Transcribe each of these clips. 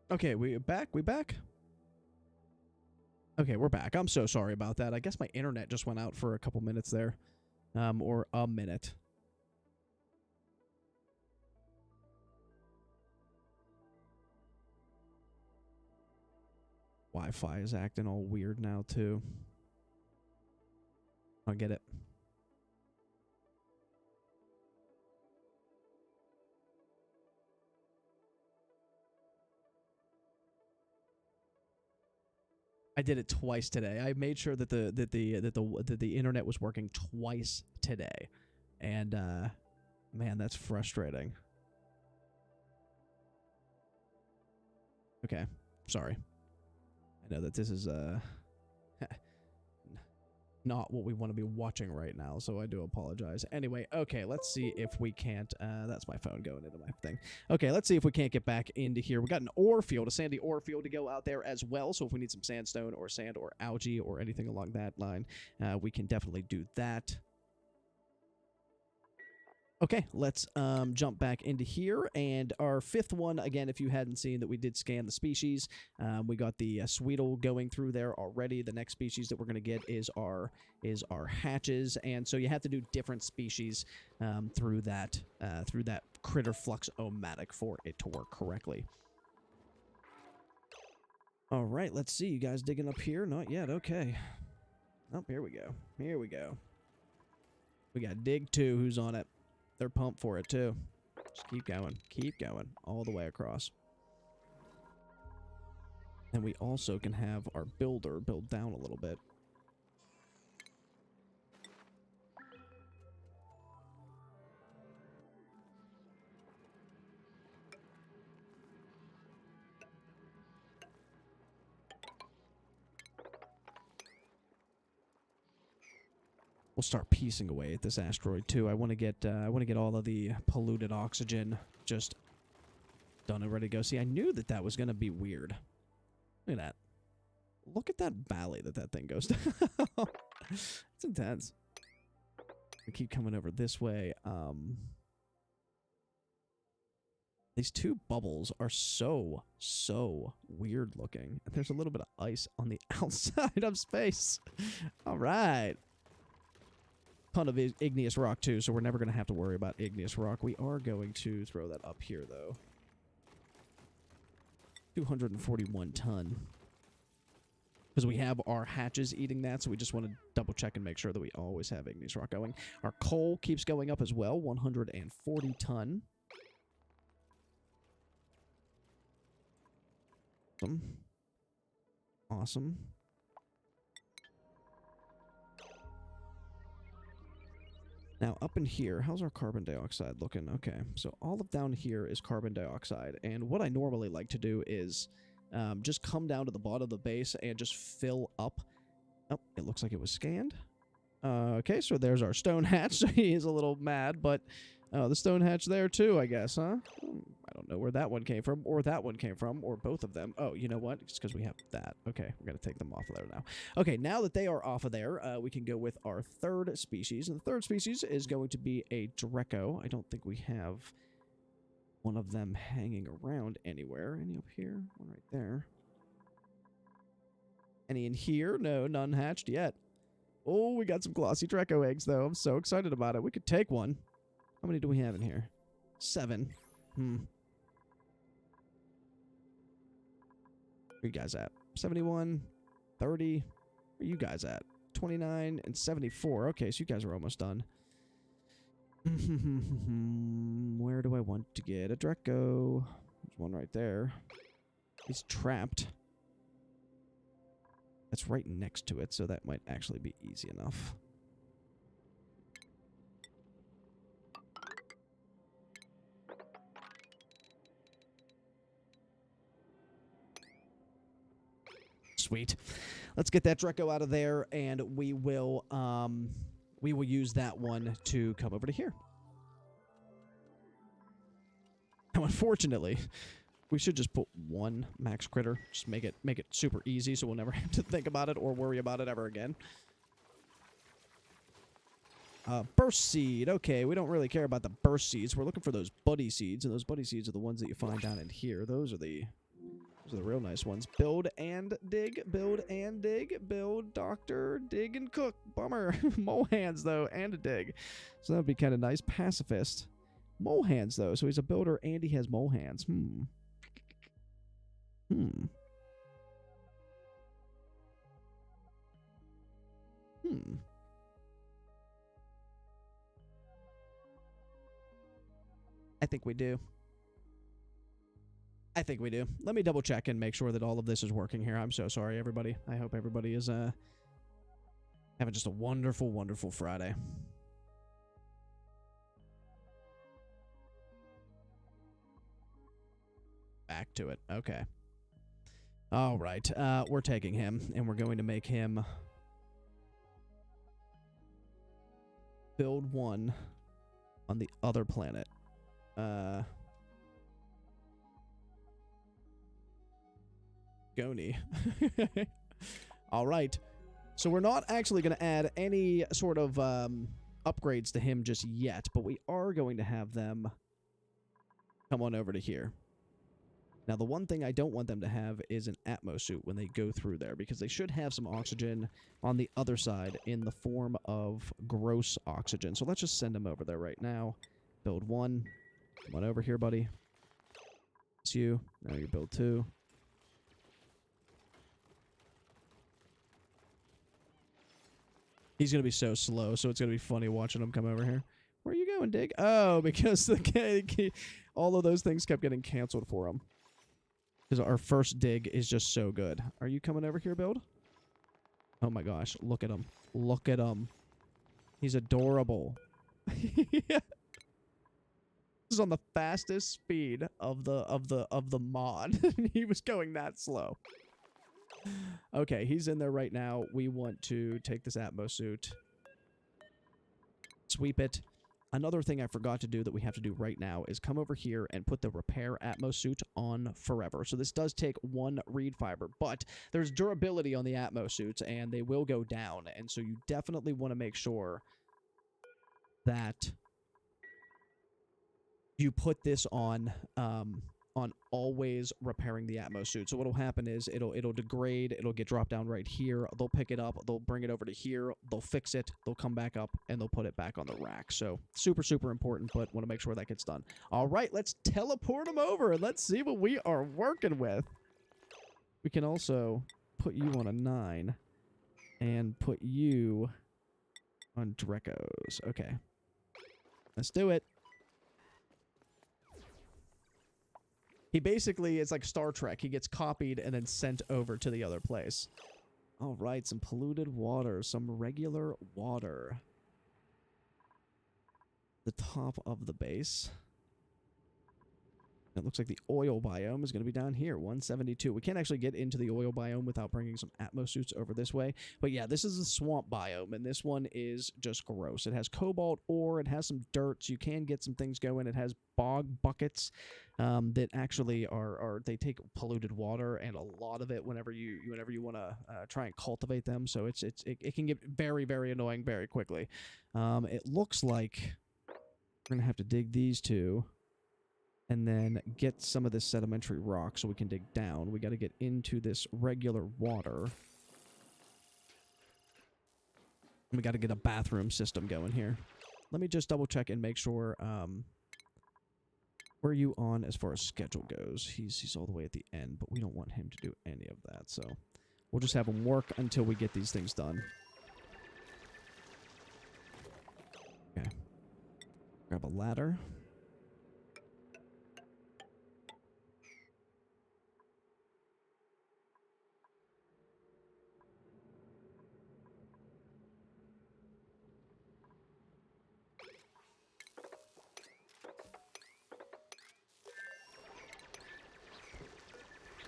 Okay, we back? We back? Okay, we're back. I'm so sorry about that. I guess my internet just went out for a couple minutes there. Or a minute. Wi-Fi is acting all weird now, too. I get it. I did it twice today. I made sure that the internet was working twice today, and man, that's frustrating. Okay, sorry. I know that this is not what we want to be watching right now, so I do apologize. Anyway, okay, let's see if we can't... that's my phone going into my thing. Okay, let's see if we can't get back into here. We got an ore field, a sandy ore field to go out there as well, so if we need some sandstone or sand or algae or anything along that line, we can definitely do that. Okay, let's jump back into here, and our fifth one, again, if you hadn't seen that we did scan the species, we got the Sweetle going through there already. The next species that we're going to get is our hatches, and so you have to do different species through that critter flux-o-matic for it to work correctly. All right, let's see. You guys digging up here? Not yet. Okay. Oh, here we go. Here we go. We got Dig 2. Who's on it? They're pumped for it, too. Just keep going, all the way across. And we also can have our builder build down a little bit. We'll start piecing away at this asteroid too. I want to get all of the polluted oxygen just done and ready to go. See, I knew that was going to be weird. Look at that. Look at that valley that thing goes down. It's intense. We keep coming over this way. These two bubbles are so weird looking. There's a little bit of ice on the outside of space. All right. Ton of igneous rock too, so we're never going to have to worry about igneous rock. We are going to throw that up here though. 241 ton. Because we have our hatches eating that, so we just want to double check and make sure that we always have igneous rock going. Our coal keeps going up as well, 140 ton. Awesome. Now, up in here, how's our carbon dioxide looking? Okay, so all of down here is carbon dioxide, and what I normally like to do is just come down to the bottom of the base and just fill up. Oh, it looks like it was scanned. Okay, so there's our stone hatch. So he is a little mad, but the stone hatch there too, I guess, huh? I don't know where that one came from, or that one came from, or both of them. Oh, you know what? It's because we have that. Okay, we're going to take them off of there now. Okay, now that they are off of there, we can go with our third species. And the third species is going to be a Draco. I don't think we have one of them hanging around anywhere. Any up here? One right there. Any in here? No, none hatched yet. Oh, we got some glossy Draco eggs, though. I'm so excited about it. We could take one. How many do we have in here? 7. Where you guys at? 71, 30. Where you guys at? 29 and 74. Okay, so you guys are almost done. Where do I want to get a Draco? There's one right there. He's trapped. That's right next to it, so that might actually be easy enough. Sweet. Let's get that Draco out of there, and we will use that one to come over to here. Now, unfortunately, we should just put one max critter. Just make it super easy, so we'll never have to think about it or worry about it ever again. Burst seed. Okay, we don't really care about the burst seeds. We're looking for those buddy seeds, and those buddy seeds are the ones that you find down in here. Those are the Those are the real nice ones. Build and dig, build and dig, build, doctor, dig and cook. Bummer. Mole hands, though, and a dig. So that would be kind of nice. Pacifist. Mole hands, though. So he's a builder and he has mole hands. I think we do. I think we do. Let me double check and make sure that all of this is working here. I'm so sorry, everybody. I hope everybody is having just a wonderful, wonderful Friday. Back to it. Okay. All right. We're taking him, and we're going to make him build one on the other planet. ONI. All right. So we're not actually going to add any sort of upgrades to him just yet, but we are going to have them come on over to here. Now, the one thing I don't want them to have is an Atmo suit when they go through there, because they should have some oxygen on the other side in the form of gross oxygen. So let's just send them over there right now. Build one. Come on over here, buddy. It's you. Now you build two. He's going to be so slow, so it's going to be funny watching him come over here. Where are you going, Dig? Oh, because all of those things kept getting canceled for him. Because our first dig is just so good. Are you coming over here, Build? Oh my gosh, look at him. Look at him. He's adorable. This is on the fastest speed of the mod. He was going that slow. Okay, he's in there right now. We want to take this Atmo suit, sweep it. Another thing I forgot to do that we have to do right now is come over here and put the repair Atmo suit on forever. So this does take one reed fiber, but there's durability on the Atmo suits, and they will go down. And so you definitely want to make sure that you put this on always repairing the Atmo suit. So what'll happen is it'll degrade, it'll get dropped down right here. They'll pick it up, they'll bring it over to here, they'll fix it, they'll come back up, and they'll put it back on the rack. So super, super important, but want to make sure that gets done. All right, let's teleport them over and let's see what we are working with. We can also put you on a 9 and put you on Drecos. Okay. Let's do it. He basically, it's like Star Trek. He gets copied and then sent over to the other place. All right, some polluted water, some regular water. The top of the base. It looks like the oil biome is going to be down here, 172. We can't actually get into the oil biome without bringing some Atmo suits over this way. But yeah, this is a swamp biome, and this one is just gross. It has cobalt ore, it has some dirt, so you can get some things going. It has bog buckets that actually they take polluted water, and a lot of it whenever you want to try and cultivate them. So it can get very, very annoying very quickly. It looks like we're going to have to dig these two and then get some of this sedimentary rock so we can dig down. We got to get into this regular water. We got to get a bathroom system going here. Let me just double check and make sure, where are you on as far as schedule goes? He's all the way at the end, but we don't want him to do any of that, so we'll just have him work until we get these things done. Okay. Grab a ladder.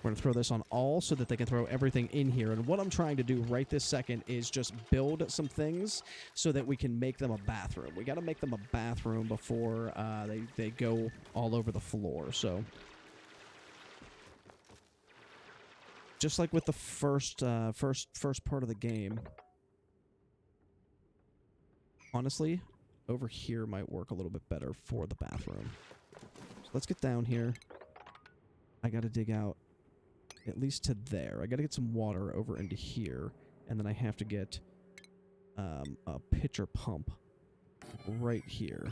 We're going to throw this on all so that they can throw everything in here. And what I'm trying to do right this second is just build some things so that we can make them a bathroom. We got to make them a bathroom before they go all over the floor. So just like with the first part of the game, honestly, over here might work a little bit better for the bathroom. So let's get down here. I got to dig out at least to there. I gotta get some water over into here, and then I have to get a pitcher pump right here.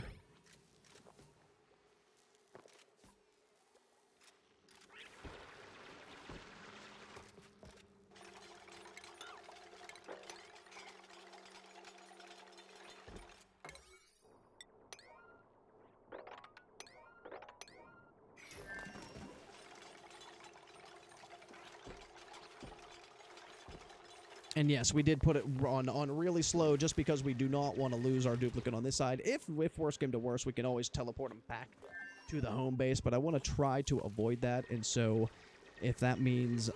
And yes, we did put it on really slow just because we do not want to lose our duplicate on this side. If worse came to worse, we can always teleport him back to the home base, but I want to try to avoid that, and so if that means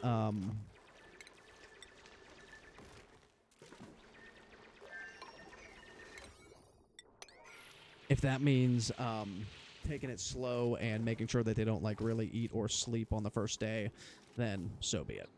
taking it slow and making sure that they don't like really eat or sleep on the first day, then so be it.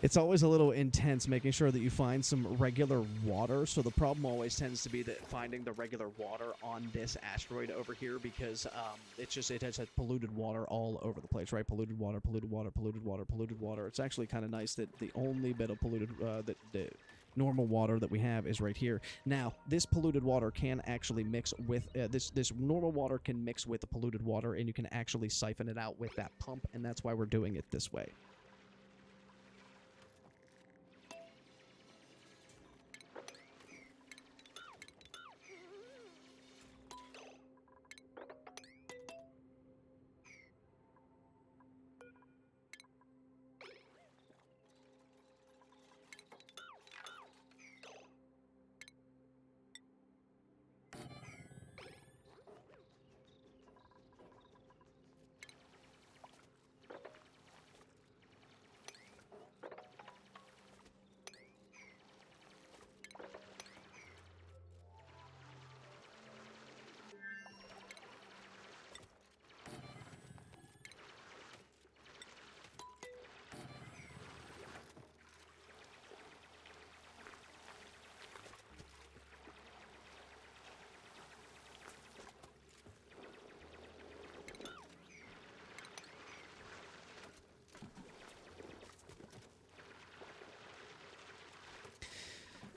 It's always a little intense making sure that you find some regular water. So the problem always tends to be that finding the regular water on this asteroid over here, because it has polluted water all over the place, right? Polluted water, polluted water, polluted water, polluted water. It's actually kind of nice that the only bit of polluted the normal water that we have is right here. Now, this polluted water can actually mix with this normal water can mix with the polluted water, and you can actually siphon it out with that pump, and that's why we're doing it this way.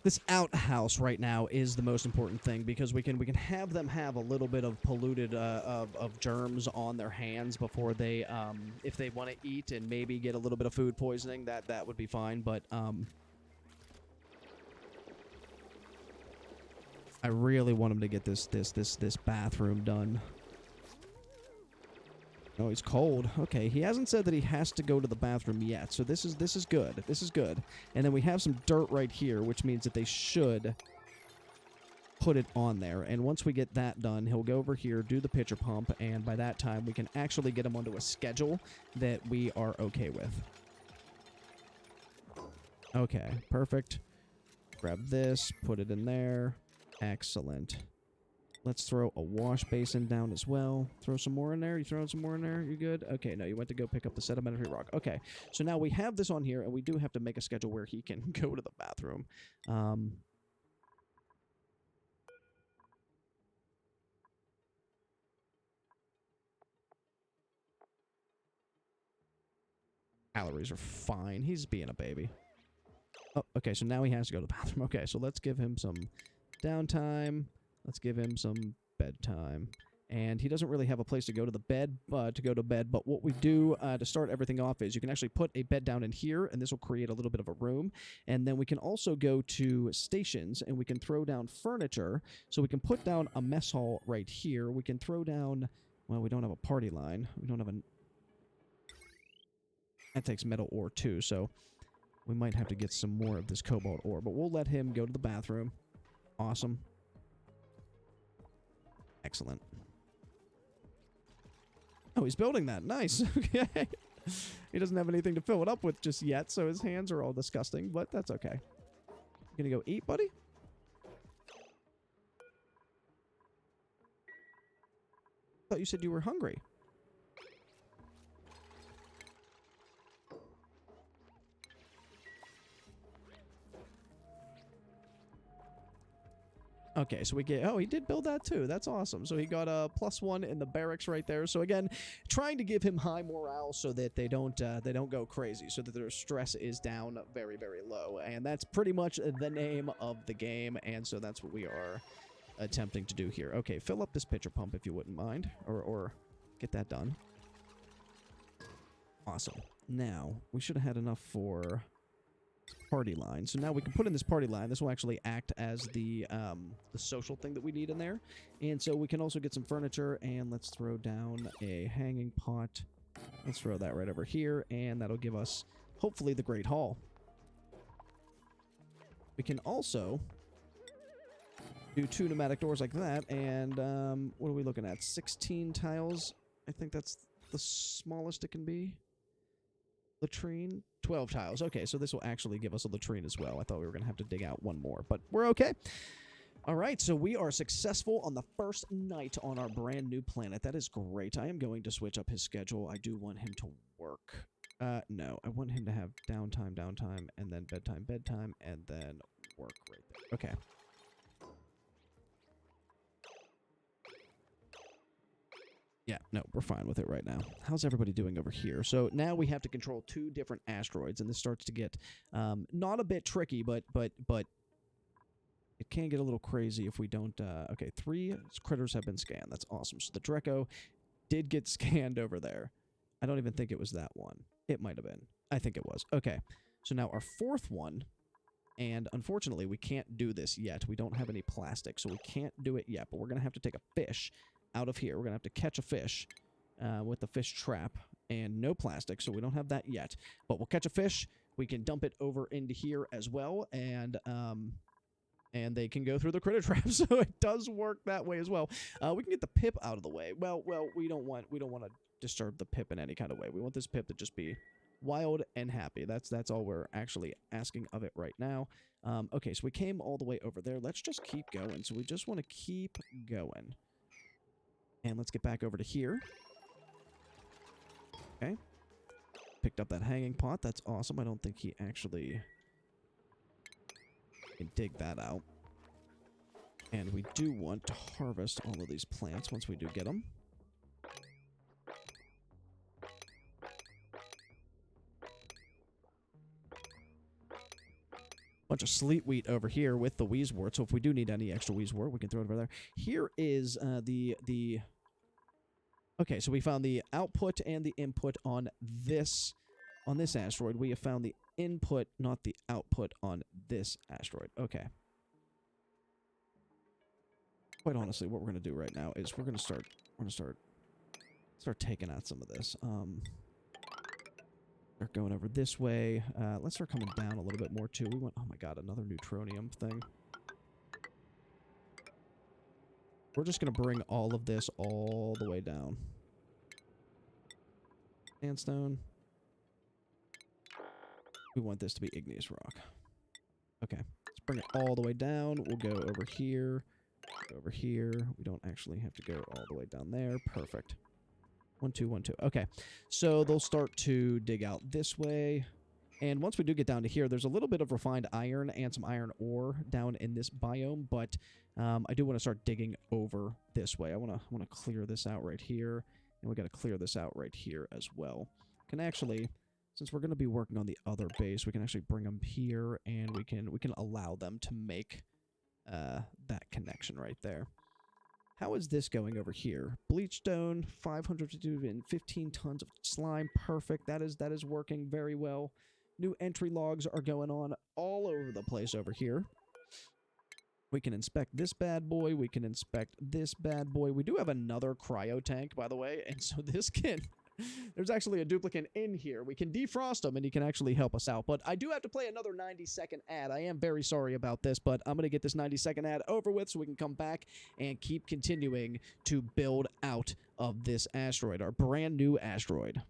This outhouse right now is the most important thing, because we can have them have a little bit of polluted of germs on their hands before they if they want to eat and maybe get a little bit of food poisoning, that would be fine, but I really want them to get this bathroom done. Oh, he's cold. Okay, he hasn't said that he has to go to the bathroom yet, so this is good. This is good. And then we have some dirt right here, which means that they should put it on there. And once we get that done, he'll go over here, do the pitcher pump, and by that time we can actually get him onto a schedule that we are okay with. Okay, perfect. Grab this, put it in there. Excellent. Let's throw a wash basin down as well. Throw some more in there. You throwing some more in there? You good? Okay, no, you went to go pick up the sedimentary rock. Okay, so now we have this on here, and we do have to make a schedule where he can go to the bathroom. Calories are fine. He's being a baby. Oh, okay, so now he has to go to the bathroom. Okay, so let's give him some downtime. Let's give him some bedtime. And he doesn't really have a place to go to bed, but what we do to start everything off is you can actually put a bed down in here, and this will create a little bit of a room. And then we can also go to stations, and we can throw down furniture. So we can put down a mess hall right here. We can throw down, well, we don't have a party line. We don't have a... That takes metal ore too, so we might have to get some more of this cobalt ore. But we'll let him go to the bathroom. Awesome. Excellent. Oh, he's building that. Nice. Okay. He doesn't have anything to fill it up with just yet, so his hands are all disgusting, but that's okay. Gonna go eat, buddy? Thought you said you were hungry. Okay, so we get... Oh, he did build that too. That's awesome. So he got a +1 in the barracks right there. So again, trying to give him high morale so that they don't go crazy, so that their stress is down very, very low. And that's pretty much the name of the game, and so that's what we are attempting to do here. Okay, fill up this pitcher pump if you wouldn't mind, or get that done. Awesome. Now, we should have had enough for... party line. So now we can put in this party line. This will actually act as the social thing that we need in there. And so we can also get some furniture, and let's throw down a hanging pot. Let's throw that right over here, and that'll give us, hopefully, the Great Hall. We can also do 2 pneumatic doors like that, and what are we looking at? 16 tiles? I think that's the smallest it can be. Latrine? 12 tiles. Okay, so this will actually give us a latrine as well. I thought we were going to have to dig out one more, but we're okay. All right, so we are successful on the first night on our brand new planet. That is great. I am going to switch up his schedule. I do want him to work. No, I want him to have downtime, and then bedtime, and then work right there. Okay. Yeah, no, we're fine with it right now. How's everybody doing over here? So now we have to control 2 different asteroids, and this starts to get not a bit tricky, but it can get a little crazy if we don't... okay, 3 critters have been scanned. That's awesome. So the Dreco did get scanned over there. I don't even think it was that one. It might have been. I think it was. Okay, so now our 4th one, and unfortunately we can't do this yet. We don't have any plastic, so we can't do it yet, but we're going to have to take a fish out of here. We're going to have to catch a fish with the fish trap, and no plastic, so we don't have that yet. But we'll catch a fish. We can dump it over into here as well, and they can go through the critter trap, so it does work that way as well. We can get the pip out of the way. Well, we don't want to disturb the pip in any kind of way. We want this pip to just be wild and happy. That's all we're actually asking of it right now. Okay, so we came all the way over there. Let's just keep going. So we just want to keep going. And let's get back over to here. Okay. Picked up that hanging pot. That's awesome. I don't think he actually can dig that out. And we do want to harvest all of these plants once we do get them. Bunch of sleet wheat over here with the wheezewort, so if we do need any extra wheezewort, we can throw it over there. Here is the... Okay, so we found the output and the input on this asteroid. We have found the input, not the output on this asteroid. Okay. Quite honestly, what we're going to do right now is we're going to start taking out some of this. Start going over this way. Let's start coming down a little bit more too. We want, oh my god, another neutronium thing. We're just going to bring all of this all the way down. Sandstone. We want this to be igneous rock. Okay, let's bring it all the way down. We'll go over here. Go over here. We don't actually have to go all the way down there. Perfect. 1, 2, 1, 2. Okay, so they'll start to dig out this way. And once we do get down to here, there's a little bit of refined iron and some iron ore down in this biome, but I do want to start digging over this way. I want to clear this out right here, and we got to clear this out right here as well. Can actually, since we're going to be working on the other base, we can actually bring them here, and we can allow them to make that connection right there. How is this going over here? Bleachstone, 515 tons of slime. Perfect. That is working very well. New entry logs are going on all over the place over here. We can inspect this bad boy. We can inspect this bad boy. We do have another cryo tank, by the way, and so this can... There's actually a duplicate in here. We can defrost him, and he can actually help us out. But I do have to play another 90-second ad. I am very sorry about this, but I'm going to get this 90-second ad over with so we can come back and keep continuing to build out of this asteroid, our brand new asteroid.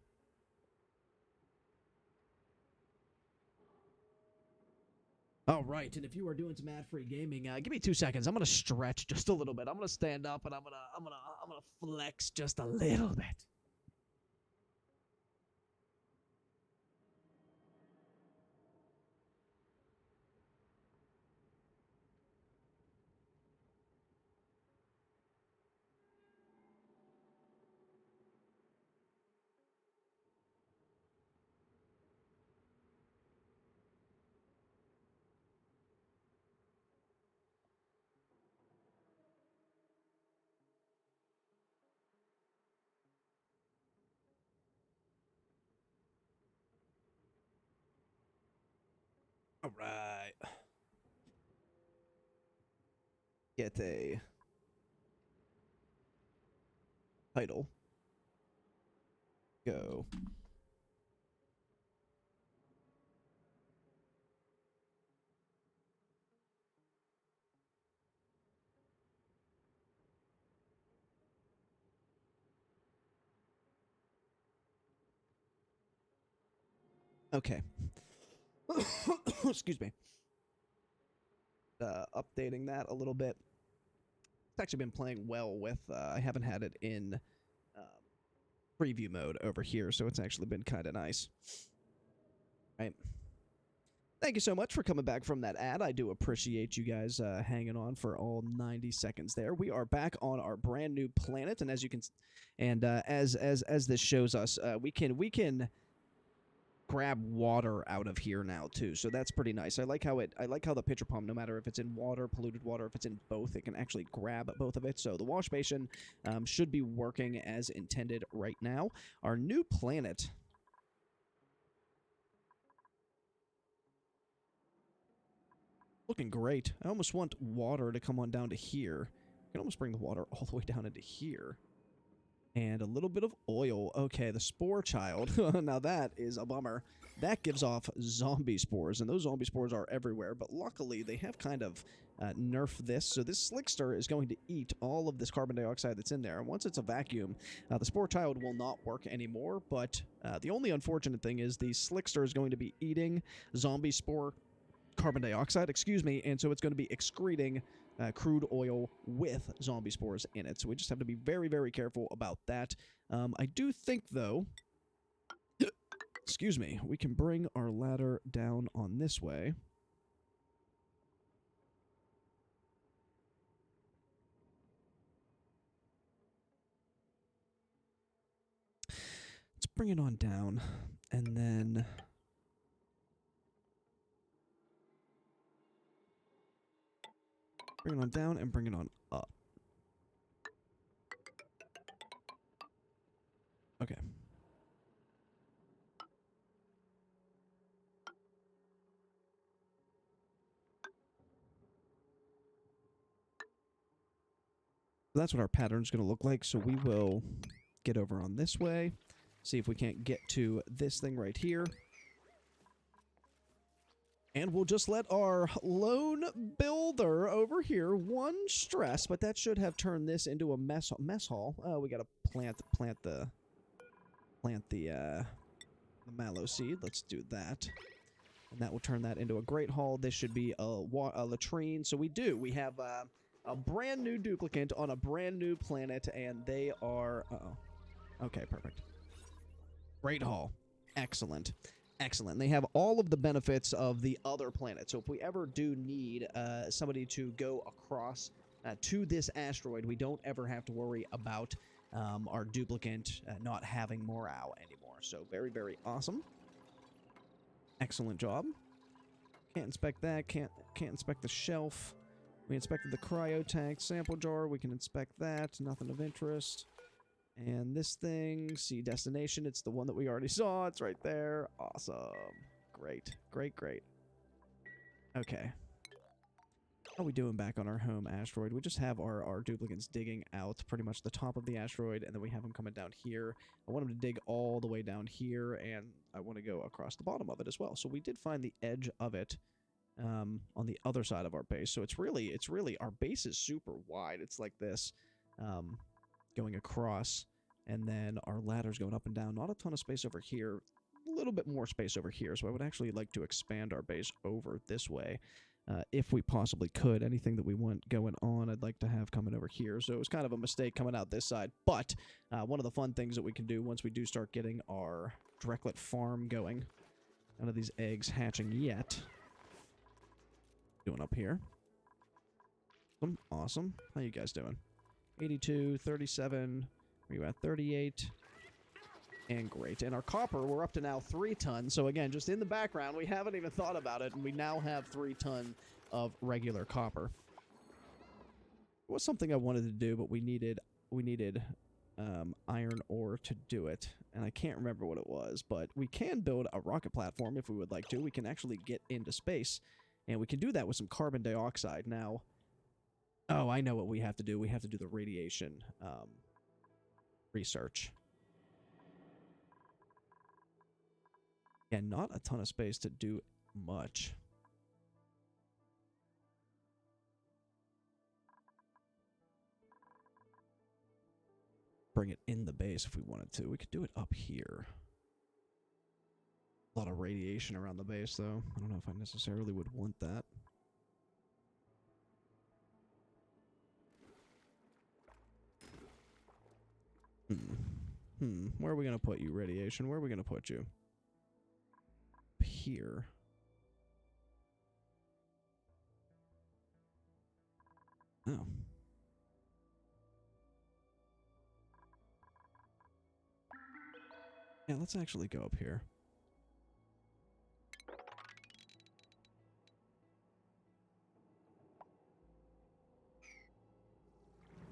All right, and if you are doing some ad-free gaming, give me 2 seconds. I'm gonna stretch just a little bit. I'm gonna stand up and I'm gonna flex just a little bit. All right. Get a title. Go. Okay. Excuse me. Updating that a little bit. It's actually been playing well with, I haven't had it in um, preview mode over here, so it's actually been kind of nice. Right. Thank you so much for coming back from that ad. I do appreciate you guys hanging on for all 90 seconds there. We are back on our brand new planet, and as you can, and as this shows us, we can grab water out of here now too. So that's pretty nice. I like how the pitcher pump, no matter if it's in water, polluted water, if it's in both, it can actually grab both of it. So the wash basin should be working as intended right now. Our new planet. Looking great. I almost want water to come on down to here. I can almost bring the water all the way down into here. And a little bit of oil. Okay, the spore child. Now that is a bummer. That gives off zombie spores, and those zombie spores are everywhere, but luckily they have kind of nerfed this, so this slickster is going to eat all of this carbon dioxide that's in there, and once it's a vacuum, the spore child will not work anymore, but the only unfortunate thing is the slickster is going to be eating zombie spore carbon dioxide, excuse me, and so it's going to be excreting crude oil with zombie spores in it. So we just have to be very, very careful about that. I do think, though, excuse me, we can bring our ladder down on this way. Let's bring it on down, and then bring it on down and bring it on up. Okay. That's what our pattern's going to look like, so we will get over on this way, see if we can't get to this thing right here. And we'll just let our lone builder over here one stress, but that should have turned this into a mess hall. Oh, we gotta plant the mallow seed. Let's do that, and that will turn that into a great hall. This should be a latrine. So we have a brand new duplicate on a brand new planet, and they are okay, perfect. Great hall, excellent. Excellent. They have all of the benefits of the other planet. So if we ever do need somebody to go across to this asteroid, we don't ever have to worry about our duplicate not having morale anymore. So very, very awesome. Excellent job. Can't inspect that. Can't inspect the shelf. We inspected the cryo tank sample jar. We can inspect that. Nothing of interest. And this thing, see destination, it's the one that we already saw. It's right there. Awesome. Great. Great, great. Okay. How are we doing back on our home asteroid? We just have our duplicates digging out pretty much the top of the asteroid, and then we have them coming down here. I want them to dig all the way down here, and I want to go across the bottom of it as well. So we did find the edge of it on the other side of our base. So it's really, our base is super wide. It's like this. Going across, and then our ladder's going up and down. Not a ton of space over here. a little bit more space over here, so I would actually like to expand our base over this way. If we possibly could. Anything that we want going on, I'd like to have coming over here. So it was kind of a mistake coming out this side. But one of the fun things that we can do once we do start getting our Drecklet farm going, none of these eggs hatching yet. Doing up here. Awesome. How you guys doing? 82, 37. Where you at? 38. And great. And our copper, we're up to now 3 tons. So again, just in the background, we haven't even thought about it, and we now have 3 tons of regular copper. It was something I wanted to do, but we needed iron ore to do it. And I can't remember what it was, but we can build a rocket platform if we would like to. We can actually get into space, and we can do that with some carbon dioxide. Now, oh, I know what we have to do. We have to do the radiation research. Yeah, not a ton of space to do much. Bring it in the base if we wanted to. We could do it up here. A lot of radiation around the base, though. I don't know if I necessarily would want that. Where are we going to put you, radiation? Where are we going to put you? Here. Oh. Yeah, let's actually go up here.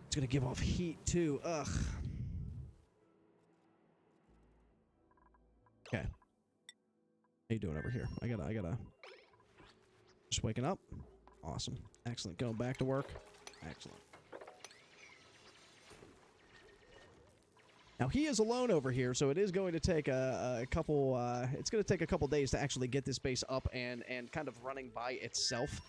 It's gonna give off heat too. Ugh. Okay. How you doing over here? I gotta. Just waking up. Awesome. Excellent. Going back to work. Excellent. Now he is alone over here, so it is going to take a couple. It's going to take a couple days to actually get this base up and kind of running by itself.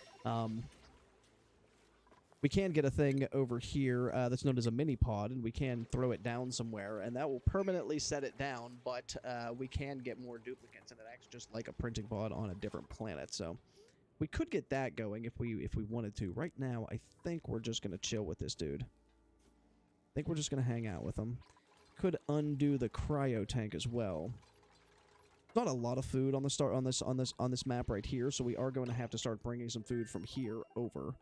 We can get a thing over here that's known as a mini pod, and we can throw it down somewhere, and that will permanently set it down. But we can get more duplicates, and it acts just like a printing pod on a different planet. So we could get that going if we wanted to. Right now, I think we're just going to chill with this dude. I think we're just going to hang out with him. Could undo the cryo tank as well. Not a lot of food on the on this map right here, so we are going to have to start bringing some food from here over.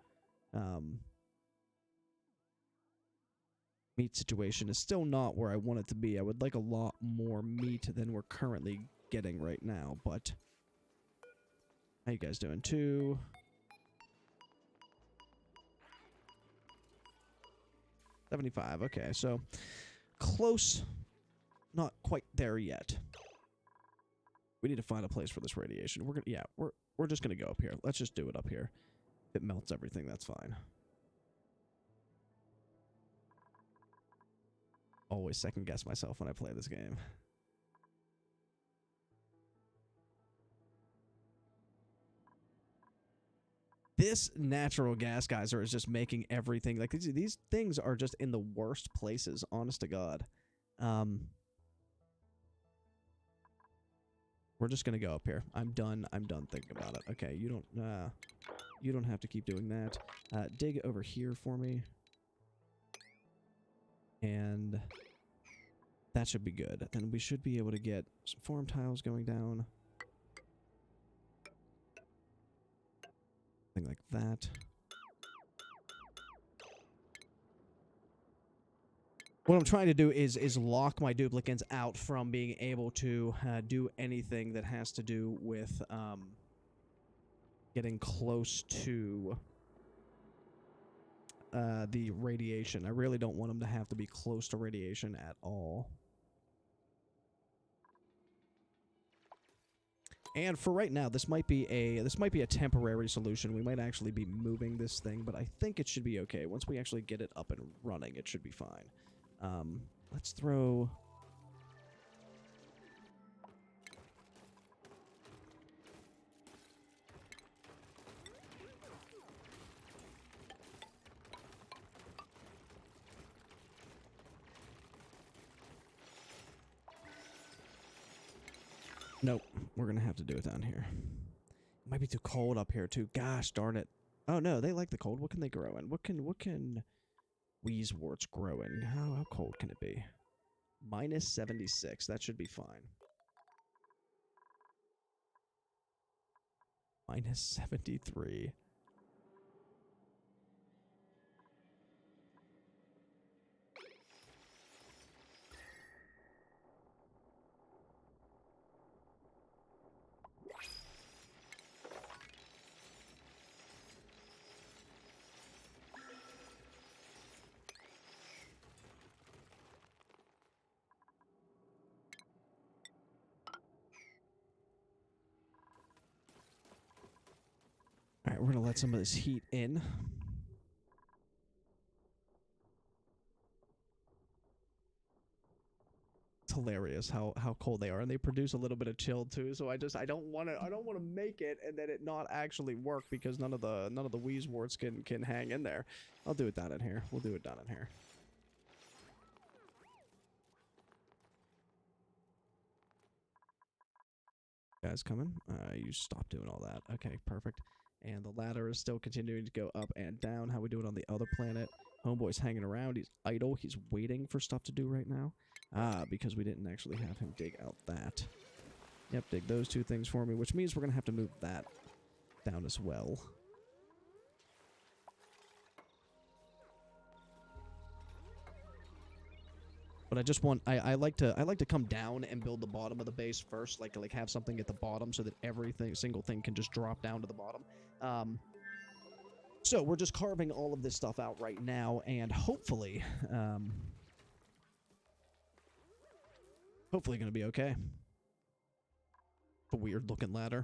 Meat situation is still not where I want it to be. I would like a lot more meat than we're currently getting right now, but how you guys doing? 2. $75. Okay, so close, not quite there yet. We need to find a place for this radiation. We're just gonna go up here. Let's just do it up here. If it melts everything, that's fine. Always second guess myself when I play this game. This natural gas geyser is just making everything like these things are just in the worst places, honest to God. We're just gonna go up here. I'm done thinking about it. Okay, you don't have to keep doing that. Dig over here for me. And that should be good. Then we should be able to get some farm tiles going down. Thing like that. What I'm trying to do is lock my duplicates out from being able to do anything that has to do with getting close to the radiation. I really don't want them to have to be close to radiation at all. And for right now, this might be a temporary solution. We might actually be moving this thing, but I think it should be okay. Once we actually get it up and running, it should be fine. Let's throw... Nope. We're going to have to do it down here. It might be too cold up here, too. Gosh darn it. Oh, no. They like the cold. What can they grow in? What can Weezeworts grow in? How cold can it be? Minus 76. That should be fine. Minus 73. All right, we're going to let some of this heat in. It's hilarious how cold they are, and they produce a little bit of chill too. So I don't want to make it and then it not actually work because none of the Weezeworts can hang in there. I'll do it down in here. We'll do it down in here. Guys coming? You stop doing all that. Okay, perfect. And the ladder is still continuing to go up and down. How we do it on the other planet? Homeboy's hanging around. He's idle. He's waiting for stuff to do right now. Because we didn't actually have him dig out that. Yep, dig those two things for me, which means we're going to have to move that down as well. But I just want I like to come down and build the bottom of the base first, like have something at the bottom so that single thing can just drop down to the bottom. So we're just carving all of this stuff out right now, and hopefully going to be okay. A weird looking ladder.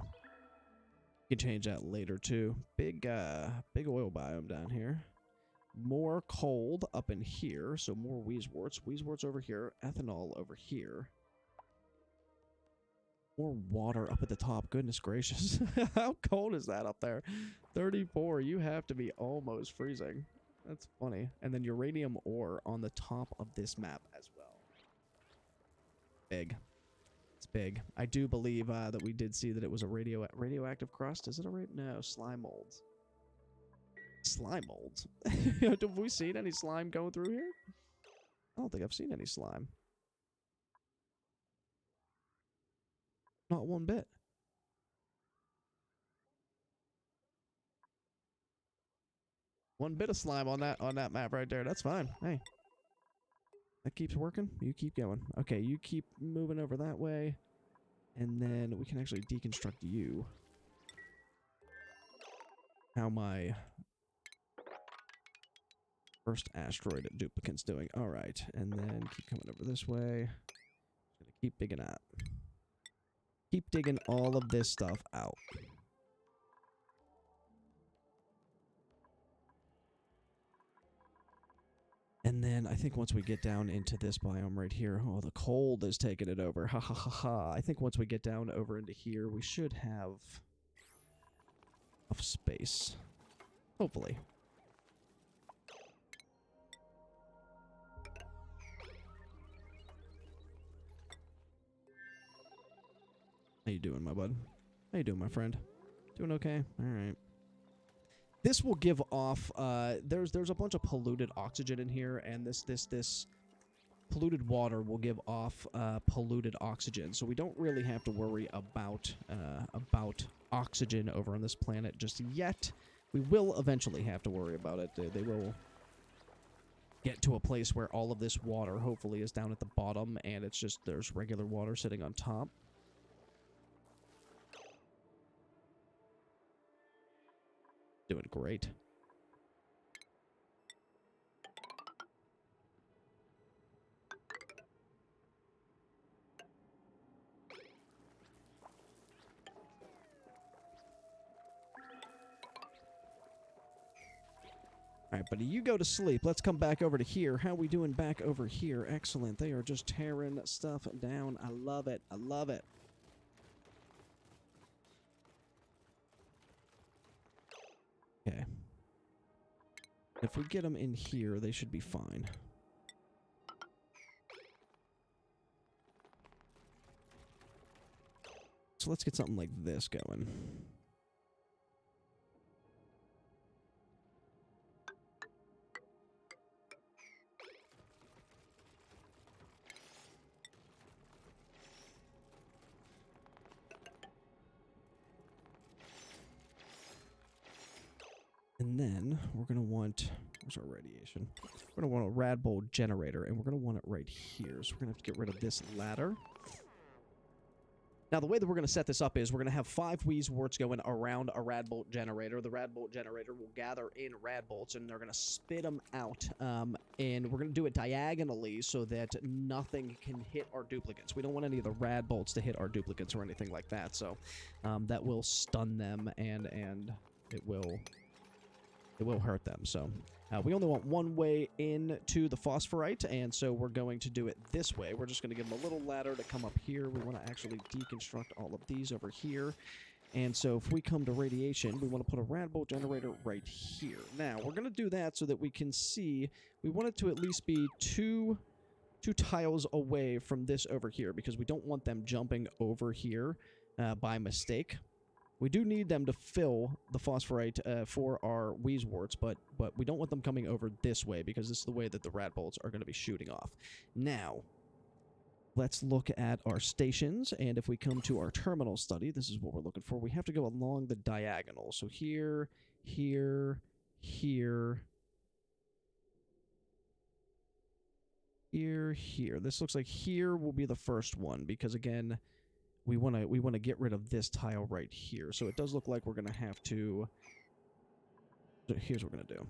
You can change that later too. Big oil biome down here. More cold up in here, so more Weezeworts. Weezeworts over here, ethanol over here. More water up at the top. Goodness gracious. How cold is that up there? 34. You have to be almost freezing. That's funny. And then uranium ore on the top of this map as well. Big. It's big. I do believe that we did see that it was a radioactive crust. Is it a no, slime molds. Slime molds? Have we seen any slime going through here? I don't think I've seen any slime. Not one bit. One bit of slime on that map right there. That's fine. Hey. That keeps working. You keep going. Okay, you keep moving over that way. And then we can actually deconstruct you. How my first asteroid duplicate's doing. Alright. And then keep coming over this way. Gonna keep digging out. Keep digging all of this stuff out. And then I think once we get down into this biome right here, oh, the cold is taking it over. Ha ha ha ha. I think once we get down over into here, we should have enough space. Hopefully. How you doing, my bud? How you doing, my friend? Doing okay? All right. This will give off, there's a bunch of polluted oxygen in here, and this polluted water will give off polluted oxygen. So we don't really have to worry about oxygen over on this planet just yet. We will eventually have to worry about it. They will get to a place where all of this water hopefully is down at the bottom, and it's just there's regular water sitting on top. Doing great. All right, buddy, you go to sleep. Let's come back over to here. How we doing back over here? Excellent. They are just tearing stuff down. I love it. I love it. Okay. If we get them in here, they should be fine. so let's get something like this going. And then we're going to want, where's our radiation? We're going to want a rad bolt generator, and we're going to want it right here. So we're going to have to get rid of this ladder. Now, the way that we're going to set this up is we're going to have 5 Weezeworts going around a rad bolt generator. The rad bolt generator will gather in rad bolts, and they're going to spit them out. And we're going to do it diagonally so that nothing can hit our duplicates. We don't want any of the rad bolts to hit our duplicates or anything like that. So that will stun them, and it will hurt them. So we only want one way into the phosphorite, and so we're going to do it this way. We're just going to give them a little ladder to come up here. We want to actually deconstruct all of these over here. And so if we come to radiation, we want to put a rad bolt generator right here. Now, we're going to do that so that we can see. We want it to at least be two tiles away from this over here, because we don't want them jumping over here by mistake. We do need them to fill the phosphorite for our Weezeworts, but we don't want them coming over this way, because this is the way that the rad bolts are going to be shooting off. Now, let's look at our stations, and if we come to our terminal study, this is what we're looking for. We have to go along the diagonal. So here, here, here, here. This looks like here will be the first one, because again, we want to get rid of this tile right here. So it does look like we're going to have to... So here's what we're going to do.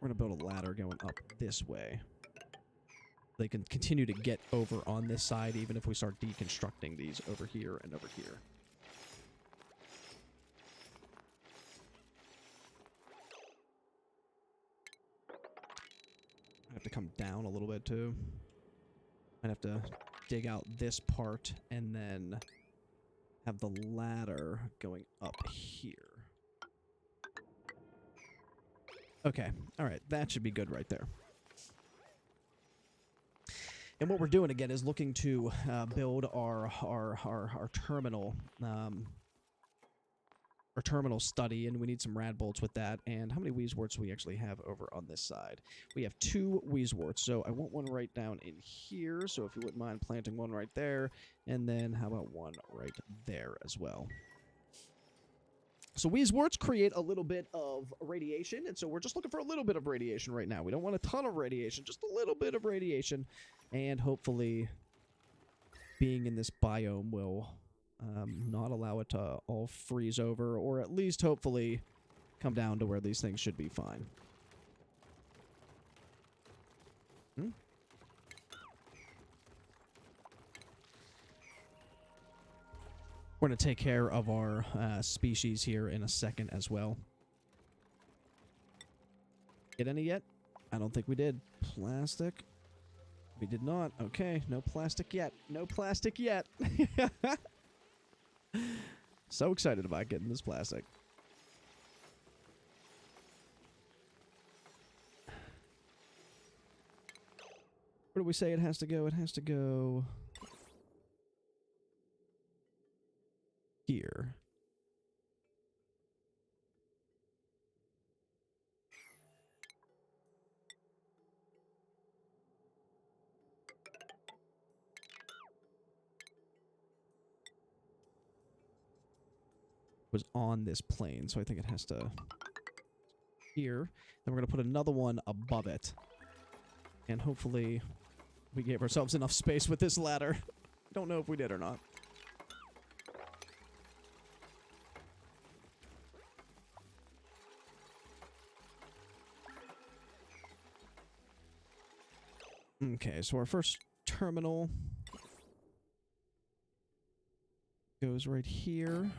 We're going to build a ladder going up this way. They can continue to get over on this side, even if we start deconstructing these over here and over here. I have to come down a little bit, too. I'd have to dig out this part and then have the ladder going up here. Okay, all right, that should be good right there. And what we're doing again is looking to build our terminal study, and we need some rad bolts with that. And how many Weezeworts do we actually have over on this side? We have 2 Weezeworts, so I want one right down in here. So if you wouldn't mind planting one right there, and then how about one right there as well? So Weezeworts create a little bit of radiation, and so we're just looking for a little bit of radiation right now. We don't want a ton of radiation, just a little bit of radiation, and hopefully being in this biome will not allow it to all freeze over, or at least hopefully come down to where these things should be fine. We're going to take care of our species here in a second as well. Get any yet? I don't think we did. Plastic. We did not. Okay, no plastic yet. No plastic yet. So excited about getting this plastic. Where do we say it has to go? It has to go here. Was on this plane, so I think it has to here. Then we're going to put another one above it. And hopefully we gave ourselves enough space with this ladder. Don't know if we did or not. Okay, so our first terminal goes right here.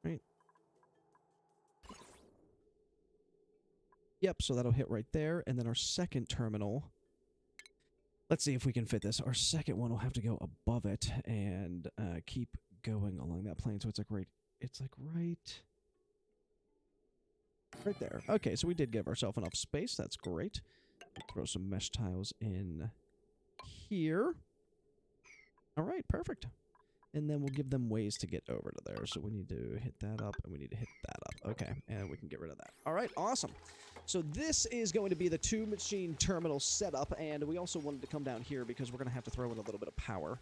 Right. Yep, so that'll hit right there. And then our second terminal, let's see if we can fit this. Our second one will have to go above it and keep going along that plane. So it's like right there. Okay, so we did give ourselves enough space. That's great. Throw some mesh tiles in here. All right, perfect. And then we'll give them ways to get over to there. So we need to hit that up, and we need to hit that up. Okay, and we can get rid of that. All right, awesome. So this is going to be the 2-machine terminal setup, and we also wanted to come down here because we're going to have to throw in a little bit of power.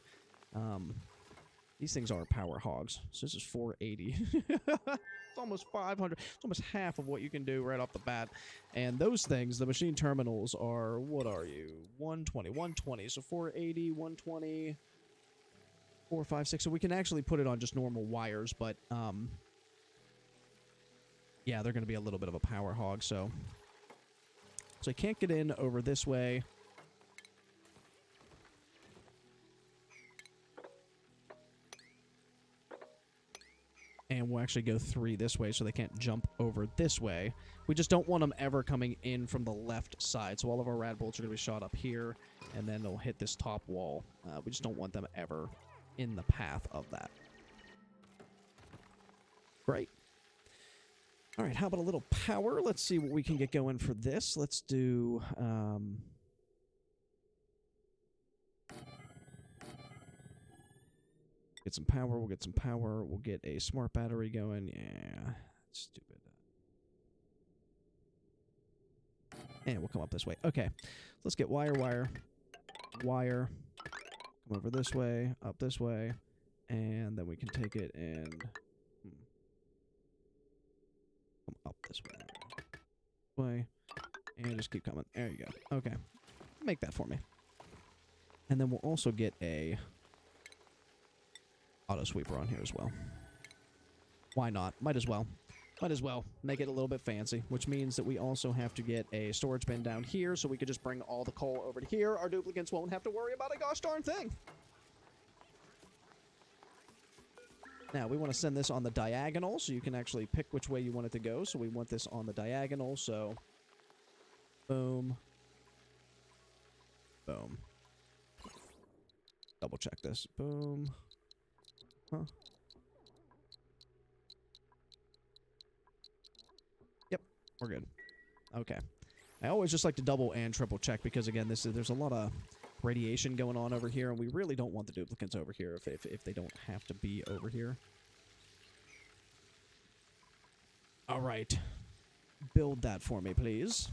These things are power hogs. So this is 480. It's almost 500. It's almost half of what you can do right off the bat. And those things, the machine terminals, are, what are you? 120. 120. So 480, 120... 4, 5, 6. So we can actually put it on just normal wires, but yeah, they're going to be a little bit of a power hog. So I can't get in over this way. And we'll actually go 3 this way so they can't jump over this way. We just don't want them ever coming in from the left side. So all of our rad bolts are going to be shot up here, and then they'll hit this top wall. We just don't want them ever in the path of that. Great. All right, how about a little power? Let's see what we can get going for this. Let's do... get some power. We'll get some power. We'll get a smart battery going. Yeah, stupid. And we'll come up this way. Okay, let's get wire. Come over this way, up this way, and then we can take it and come up this way, and just keep coming. There you go. Okay, make that for me. And then we'll also get a auto sweeper on here as well. Why not? Might as well. Might as well make it a little bit fancy, which means that we also have to get a storage bin down here so we could just bring all the coal over to here. Our duplicates won't have to worry about a gosh darn thing. Now, we want to send this on the diagonal, so you can actually pick which way you want it to go. So we want this on the diagonal, so boom. Boom. Double check this. Boom. Huh. Yep, we're good. Okay. I always just like to double and triple check because, again, there's a lot of radiation going on over here, and we really don't want the duplicates over here if they don't have to be over here. All right. Build that for me, please.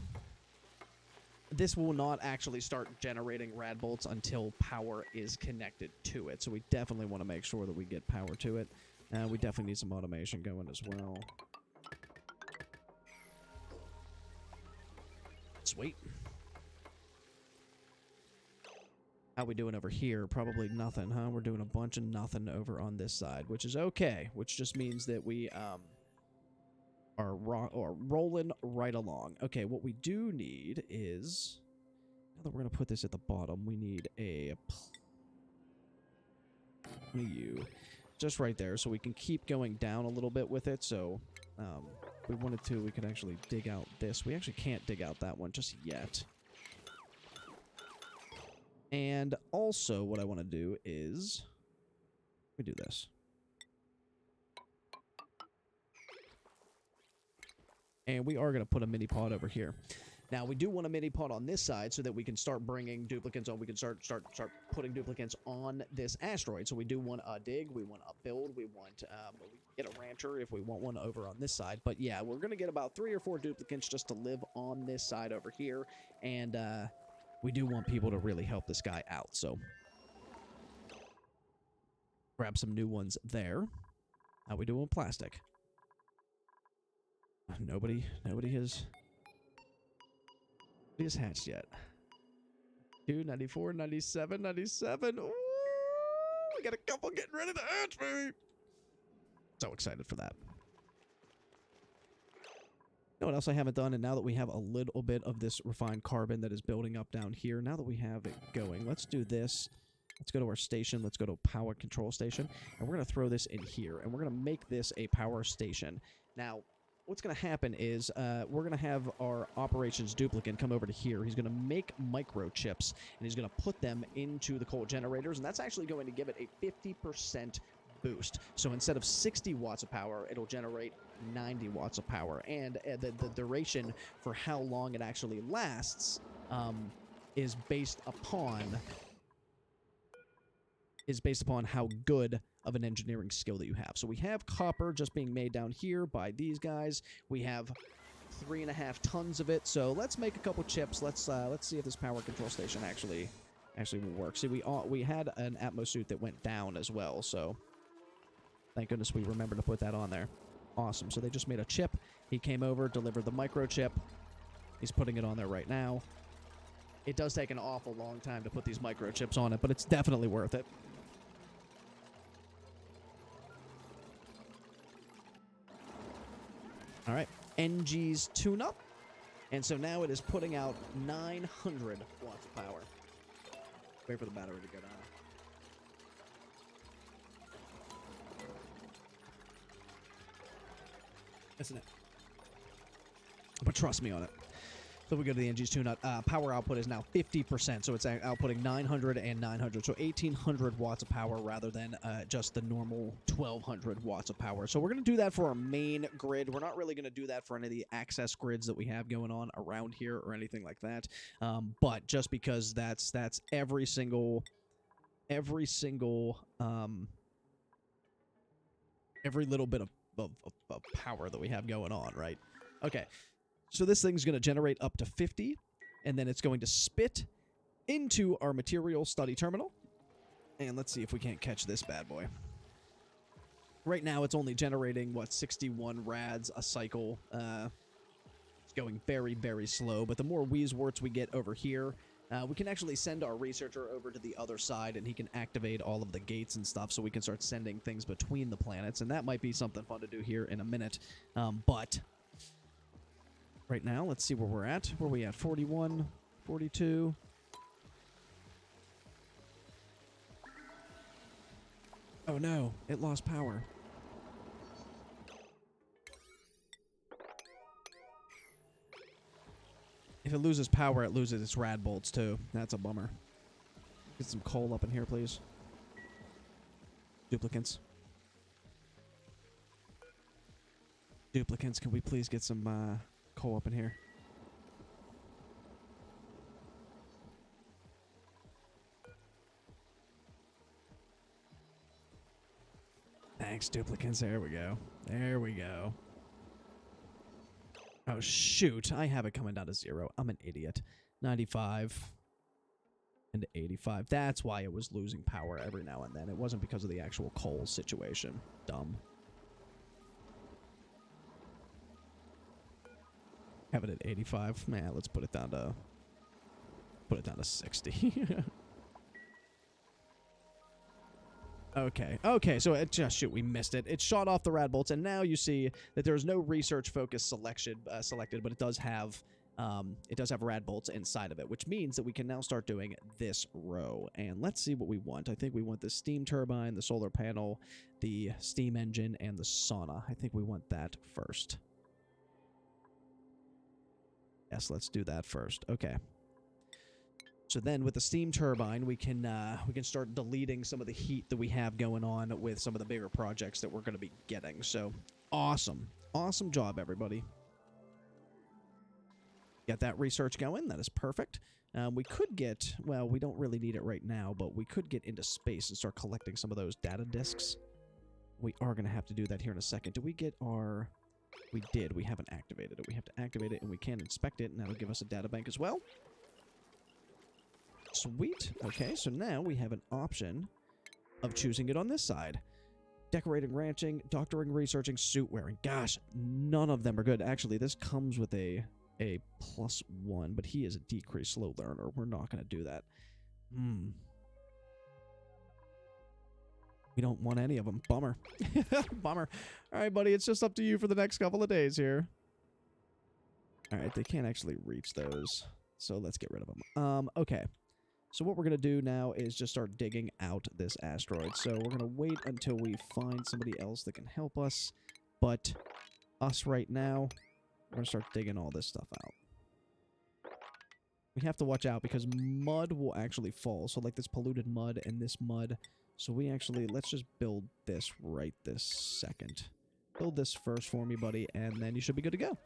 This will not actually start generating rad bolts until power is connected to it, so we definitely want to make sure that we get power to it. We definitely need some automation going as well. Sweet. How we doing over here? Probably nothing, huh? We're doing a bunch of nothing over on this side, which is okay, which just means that we are rolling right along. Okay, what we do need is, now that we're going to put this at the bottom, we need a just right there so we can keep going down a little bit with it. So if we wanted to, we could actually dig out this. We actually can't dig out that one just yet. And also what I want to do is we do this. And we are going to put a mini pod over here. Now, we do want a mini pod on this side so that we can start bringing duplicates on. We can start putting duplicates on this asteroid. So we do want a dig. We want a build. We want we get a rancher if we want one over on this side. But yeah, we're going to get about 3 or 4 duplicates just to live on this side over here. And we do want people to really help this guy out. So grab some new ones there. How we doing with plastic? Nobody has hatched yet. 2, 94, 97, 97. Ooh, we got a couple getting ready to hatch, baby. So excited for that. You know what else I haven't done? And now that we have a little bit of this refined carbon that is building up down here, now that we have it going, let's do this. Let's go to our station. Let's go to a power control station. And we're going to throw this in here. And we're going to make this a power station. Now, what's going to happen is we're going to have our operations duplicate come over to here. He's going to make microchips, and he's going to put them into the coal generators, and that's actually going to give it a 50% boost. So instead of 60 watts of power, it'll generate 90 watts of power. And the duration for how long it actually lasts is based upon how good of an engineering skill that you have. So we have copper just being made down here by these guys. We have 3.5 tons of it. So let's make a couple chips. Let's see if this power control station actually will work. See, we had an Atmo suit that went down as well. So thank goodness we remembered to put that on there. Awesome. So they just made a chip. He came over, delivered the microchip. He's putting it on there right now. It does take an awful long time to put these microchips on it, but it's definitely worth it. All right. NG's tune-up. And so now it is putting out 900 watts of power. Wait for the battery to go down. Isn't it? But trust me on it. So we go to the NG's tune-up. Power output is now 50%, so it's outputting 900 and 900. So 1,800 watts of power rather than just the normal 1,200 watts of power. So we're going to do that for our main grid. We're not really going to do that for any of the access grids that we have going on around here or anything like that. But just because that's every single every little bit of power that we have going on, right? Okay. So this thing's going to generate up to 50, and then it's going to spit into our material study terminal. And let's see if we can't catch this bad boy. Right now, it's only generating, what, 61 rads a cycle. It's going very, very slow, but the more Wheezworts we get over here, we can actually send our researcher over to the other side, and he can activate all of the gates and stuff, so we can start sending things between the planets, and that might be something fun to do here in a minute. But right now, let's see where we're at. Where are we at? 41, 42. Oh no, it lost power. If it loses power, it loses its rad bolts too. That's a bummer. Get some coal up in here, please. Duplicants. Duplicants, can we please get some coal up in here? Thanks, duplicants. There we go. There we go. Oh, shoot. I have it coming down to 0. I'm an idiot. 95 and 85. That's why it was losing power every now and then. It wasn't because of the actual coal situation. Dumb. Have it at 85. Man, let's put it down to 60. Okay, so it just, shoot, we missed it. It shot off the rad bolts, and now you see that there's no research focus selected, but it does have rad bolts inside of it, which means that we can now start doing this row. And let's see what we want. I think we want the steam turbine, the solar panel, the steam engine, and the sauna. I think we want that first. Yes, let's do that first. Okay. So then with the steam turbine, we can start deleting some of the heat that we have going on with some of the bigger projects that we're going to be getting. So awesome. Awesome job, everybody. Get that research going. That is perfect. We could get, well, we don't really need it right now, but we could get into space and start collecting some of those data disks. We are going to have to do that here in a second. Did we get our... We did. We haven't activated it. We have to activate it, and we can inspect it, and that'll give us a data bank as well. Sweet. Okay, so now we have an option of choosing it on this side. Decorating, ranching, doctoring, researching, suit wearing. Gosh, none of them are good. Actually, this comes with a +1, but he is a decreased slow learner. We're not going to do that. We don't want any of them. Bummer. Bummer. All right, buddy, it's just up to you for the next couple of days here. All right, they can't actually reach those, so let's get rid of them. Okay. So what we're going to do now is just start digging out this asteroid. So we're going to wait until we find somebody else that can help us. But us right now, we're going to start digging all this stuff out. We have to watch out because mud will actually fall. So like this polluted mud and this mud. So we actually, let's just build this right this second. Build this first for me, buddy, and then you should be good to go.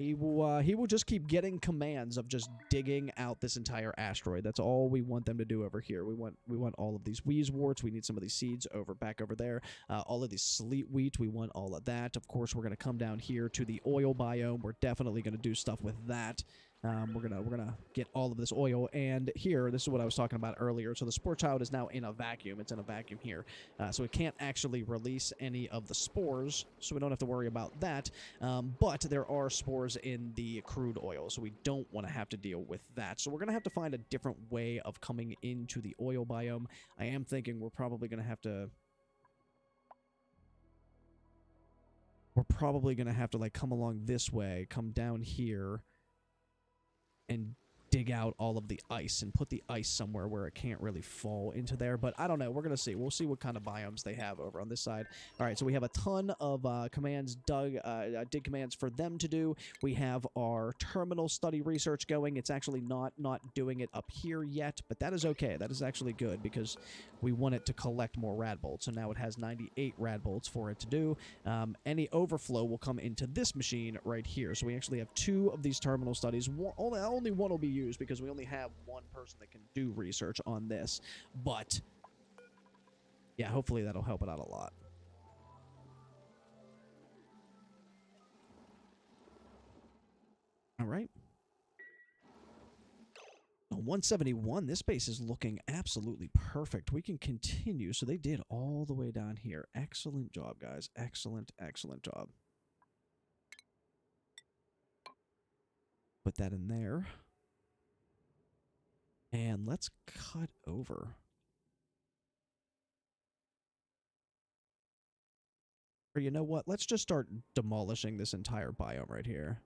He will just keep getting commands of just digging out this entire asteroid. That's all we want them to do over here. We want all of these wheezeworts. We need some of these seeds back over there. All of these sleet wheat. We want all of that. Of course, we're gonna come down here to the oil biome. We're definitely gonna do stuff with that. We're gonna get all of this oil, and here, this is what I was talking about earlier. So the spore child is now in a vacuum. It's in a vacuum here, so it can't actually release any of the spores, so we don't have to worry about that. But there are spores in the crude oil, so we don't want to have to deal with that. So we're gonna have to find a different way of coming into the oil biome. I am thinking we're probably gonna have to. We're probably gonna have to like come along this way, come down here, and dig out all of the ice and put the ice somewhere where it can't really fall into there. But I don't know. We're going to see. We'll see what kind of biomes they have over on this side. All right, so we have a ton of commands, dig commands for them to do. We have our terminal study research going. It's actually not doing it up here yet, but that is okay. That is actually good because we want it to collect more rad bolts. So now it has 98 rad bolts for it to do. Any overflow will come into this machine right here. So we actually have 2 of these terminal studies. Only one will be used because we only have one person that can do research on this. But yeah, hopefully that'll help it out a lot. All right. 171, this base is looking absolutely perfect. We can continue. So they did all the way down here. Excellent job, guys. Excellent, excellent job. Put that in there. And let's cut over. Or you know what? Let's just start demolishing this entire biome right here.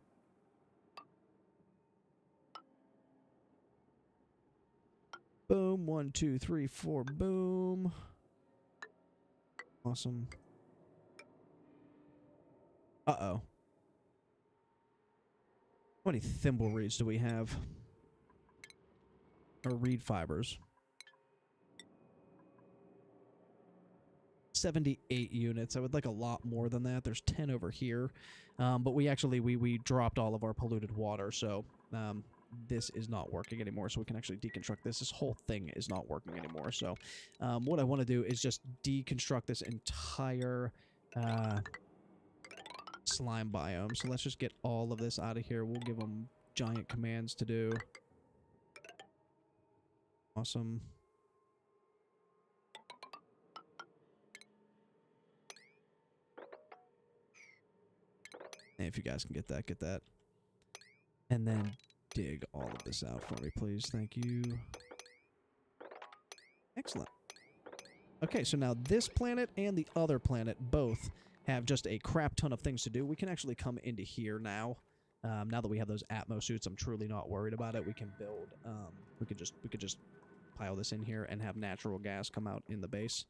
Boom. 1, 2, 3, 4. Boom. Awesome. Uh-oh. How many thimble reeds do we have? Or reed fibers? 78 units. I would like a lot more than that. There's 10 over here. But we actually, we dropped all of our polluted water, so this is not working anymore. So we can actually deconstruct this. This whole thing is not working anymore. So what I want to do is just deconstruct this entire slime biome. So let's just get all of this out of here. We'll give them giant commands to do. Awesome. And if you guys can get that, get that. And then dig all of this out for me, please. Thank you. Excellent. Okay, so now this planet and the other planet both have just a crap ton of things to do. We can actually come into here now. Now that we have those Atmo suits, I'm truly not worried about it. We can build. We could just pile this in here and have natural gas come out in the base.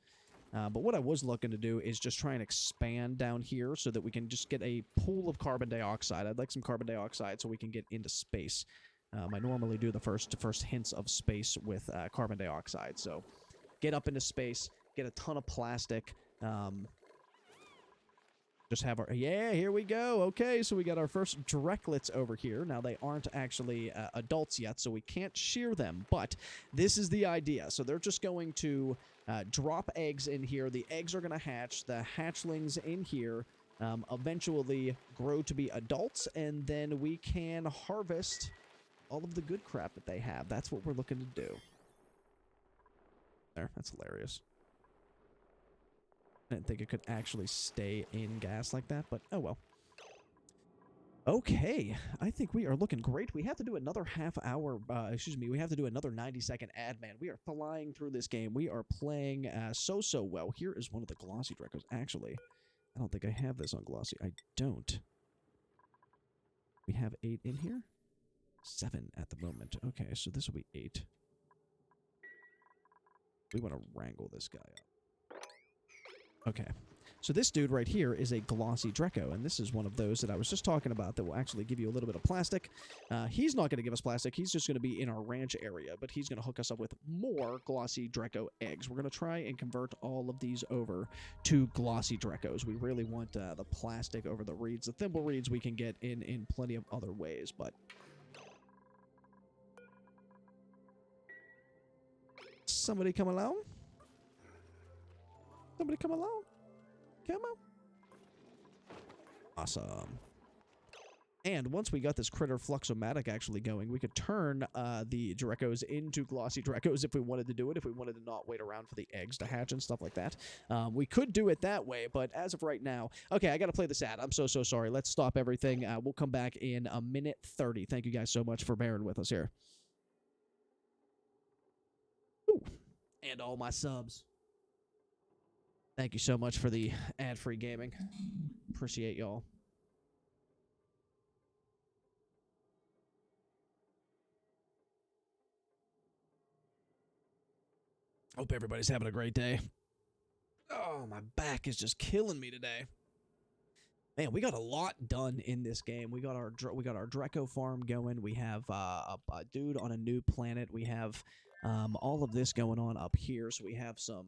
But what I was looking to do is just try and expand down here so that we can just get a pool of carbon dioxide. I'd like some carbon dioxide so we can get into space. I normally do the first hints of space with carbon dioxide. So get up into space, get a ton of plastic. Just have our... Yeah, here we go. Okay, so we got our first directlets over here. Now, they aren't actually adults yet, so we can't shear them. But this is the idea. So they're just going to drop eggs in here. The eggs are going to hatch. The hatchlings in here eventually grow to be adults, and then we can harvest all of the good crap that they have. That's what we're looking to do. There, that's hilarious. I didn't think it could actually stay in gas like that, but oh well. Okay, I think we are looking great. We have to do another half hour, we have to do another 90-second ad, man. We are flying through this game. We are playing so well. Here is one of the glossy Dracos. Actually, I don't think I have this on glossy. I don't. We have 8 in here? 7 at the moment. Okay, so this will be 8. We want to wrangle this guy up. Okay, So this dude right here is a glossy Draco, and this is one of those that I was just talking about that will actually give you a little bit of plastic. He's not going to give us plastic. He's just going to be in our ranch area, but he's going to hook us up with more glossy Draco eggs. We're going to try and convert all of these over to glossy Dracos. We really want the plastic over the reeds. The thimble reeds we can get in plenty of other ways, but... Somebody come along? Somebody come along? Come on. Awesome. And once we got this critter Fluxomatic actually going, we could turn the Dracos into glossy Dracos if we wanted to do it, if we wanted to not wait around for the eggs to hatch and stuff like that. We could do it that way, but as of right now... Okay, I got to play this ad. I'm so sorry. Let's stop everything. We'll come back in a minute 30. Thank you guys so much for bearing with us here. Ooh. And all my subs. Thank you so much for the ad-free gaming. Appreciate y'all. Hope everybody's having a great day. Oh, my back is just killing me today. Man, we got a lot done in this game. We got our Draco farm going. We have a dude on a new planet. We have all of this going on up here. So we have some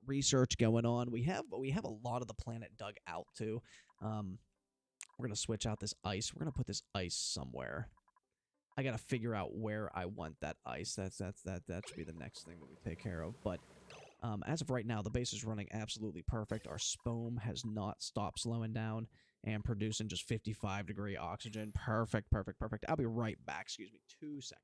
research going on. We have a lot of the planet dug out too. We're gonna switch out this ice. We're gonna put this ice somewhere. I gotta figure out where I want that ice. That should be the next thing that we take care of. But as of right now, the base is running absolutely perfect. Our SPOM has not stopped slowing down and producing just 55-degree oxygen. Perfect. I'll be right back. Excuse me, 2 seconds.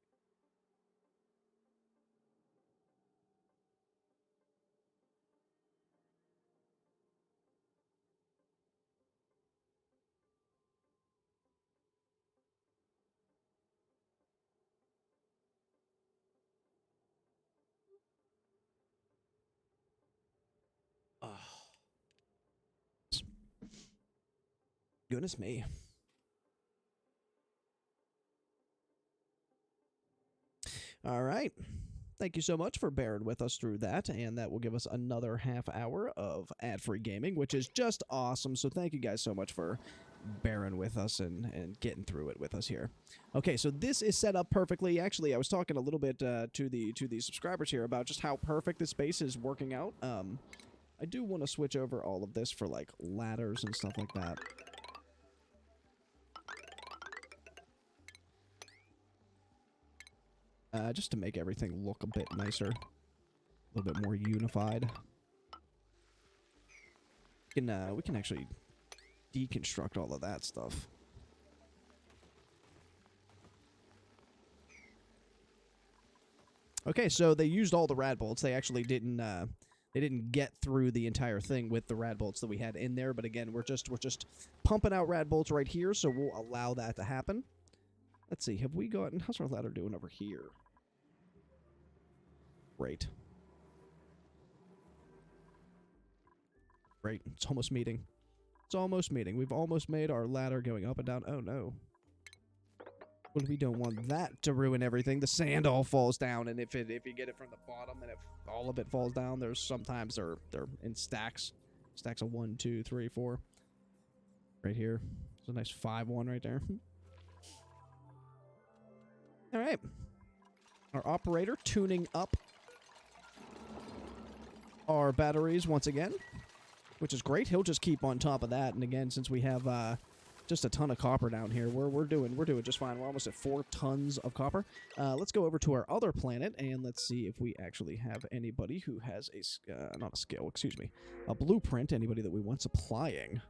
Goodness me. All right. Thank you so much for bearing with us through that, and that will give us another half hour of ad-free gaming, which is just awesome. So thank you guys so much for bearing with us and getting through it with us here. Okay, so this is set up perfectly. Actually, I was talking a little bit to the subscribers here about just how perfect this base is working out. I do want to switch over all of this for like ladders and stuff like that. Just to make everything look a bit nicer. A little bit more unified. We can actually deconstruct all of that stuff. Okay, so they used all the rad bolts. They actually didn't get through the entire thing with the rad bolts that we had in there, but again, we're just pumping out rad bolts right here, so we'll allow that to happen. Let's see, have we gotten... How's our ladder doing over here? Great. Great. It's almost meeting. It's almost meeting. We've almost made our ladder going up and down. Oh, no. Well, we don't want that to ruin everything. The sand all falls down, and if you get it from the bottom and if all of it falls down, there's sometimes they're in stacks. Stacks of 1, 2, 3, 4. Right here. There's a nice 5-1 right there. All right. Our operator tuning up our batteries once again, which is great. He'll just keep on top of that. And again, since we have just a ton of copper down here, we're doing just fine. We're almost at 4 tons of copper. Let's go over to our other planet and let's see if we actually have anybody who has a not a skill, excuse me, a blueprint. Anybody that we want supplying.